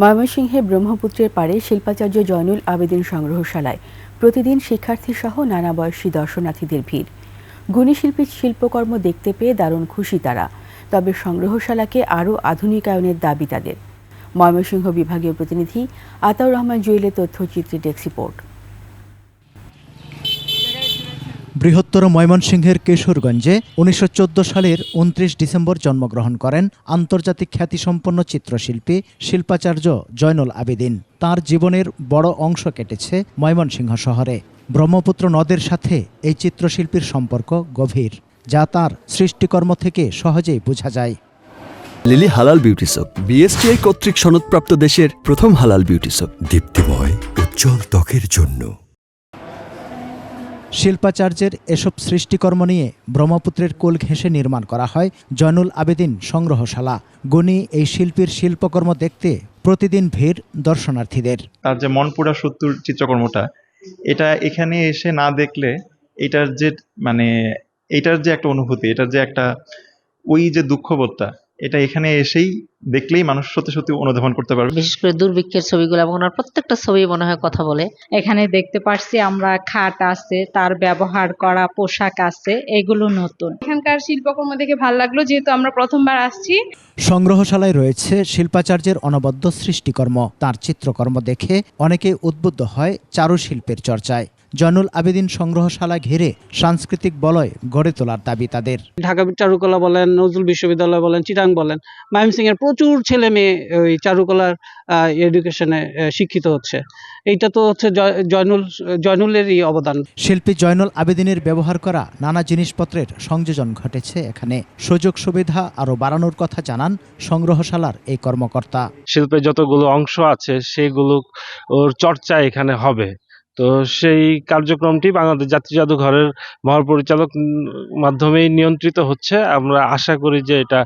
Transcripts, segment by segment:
ময়মনসিংহে ব্রহ্মপুত্রের পাড়ে শিল্পাচার্য জয়নুল আবেদিন সংগ্রহশালায় প্রতিদিন শিক্ষার্থীসহ নানা বয়সী দর্শনার্থীদের ভিড়। গুণী শিল্পীর শিল্পকর্ম দেখতে পেয়ে দারুণ খুশি তারা। তবে সংগ্রহশালাকে আরও আধুনিকায়নের দাবি তাদের। ময়মনসিংহ বিভাগীয় প্রতিনিধি আতাউর রহমান জুয়েলের তথ্যচিত্রে ডেস্ক রিপোর্ট। বৃহত্তর ময়মনসিংহের কিশোরগঞ্জে ১৯১৪ সালের ২৯ ডিসেম্বর জন্মগ্রহণ করেন আন্তর্জাতিক খ্যাতিসম্পন্ন চিত্রশিল্পী শিল্পাচার্য জয়নুল আবেদিন। তার জীবনের বড় অংশ কেটেছে ময়মনসিংহ শহরে। ব্রহ্মপুত্র নদের সাথে এই চিত্রশিল্পীর সম্পর্ক গভীর, যা তার সৃষ্টিকর্ম থেকে সহজেই বোঝা যায়। লিলি হালাল বিউটি সোপ, বিএসটিআই কর্তৃক সনদপ্রাপ্ত দেশের প্রথম হালাল বিউটি সোপ, দীপ্তিময় উজ্জ্বল ত্বকের জন্য। শিল্পাচার্যের এসব সৃষ্টিকর্ম নিয়ে ব্রহ্মপুত্রের কোল ঘেঁষে নির্মাণ করা হয় জয়নুল আবেদিন সংগ্রহশালা। গুণী এই শিল্পীর শিল্পকর্ম দেখতে প্রতিদিন ভিড় দর্শনার্থীদের। তার যে মনপুরা সত্তর চিত্রকর্মটা, এটা এখানে এসে না দেখলে এটার যে একটা অনুভূতি, এটার যে একটা ওই যে দুঃখবোধটা, এটা এখানে এসেই দেখলেই মানুষ সত্যি সত্যি অনুধাবন করতে পারবে। বিশেষ করে দুর্ভিক্ষের ছবিগুলো এবং ওনার প্রত্যেকটা ছবি মনে হয় কথা বলে। এখানে দেখতে পারছি আমরা খাট আছে, তার ব্যবহার করা পোশাক আছে, এগুলো নতুন। এখানকার শিল্পকর্ম দেখে ভালো লাগলো, যেহেতু আমরা প্রথমবার আসছি। সংগ্রহশালায় রয়েছে শিল্পাচার্যের অনবদ্য সৃষ্টিকর্ম। তার চিত্রকর্ম দেখে অনেকে উদ্বুদ্ধ হয় চারুশিল্পের চর্চায়। জয়নুল আবেদিন সংগ্রহশালা ঘিরে সাংস্কৃতিক বলয় গড়ে তোলার দাবি তাদের। ঢাকা চারুকলা বলেন, নজরুল বিশ্ববিদ্যালয় বলেন, চিটাং বলেন, ময়মনসিংহের প্রচুর ছেলে মেয়ে ওই চারুকলার এডুকেশনে শিক্ষিত হচ্ছে। এইটা তো হচ্ছে জয়নুলেরই অবদান। শিল্পী জয়নুল আবেদিনের ব্যবহার করা নানা জিনিসপত্রের সংযোজন ঘটেছে এখানে। সুযোগ সুবিধা আরও বাড়ানোর কথা জানান সংগ্রহশালার এই কর্মকর্তা। শিল্পের যতগুলো অংশ আছে সেগুলো ওর চর্চা এখানে হবে। তো সেই কার্যক্রমটি বাংলাদেশ জাতীয় জাদুঘরের মহাপরিচালক মাধ্যমেই নিয়ন্ত্রিত হচ্ছে। আমরা আশা করি যে এটা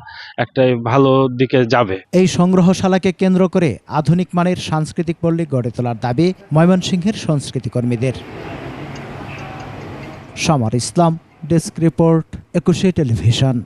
একটা ভালো দিকে যাবে। এই সংগ্রহশালাকে কেন্দ্র করে আধুনিক মানের সাংস্কৃতিক পল্লী গড়ে তোলার দাবি ময়মনসিংহের সংস্কৃতি কর্মীদের। সমর ইসলাম, ডেস্ক রিপোর্ট, ২১ টেলিভিশন।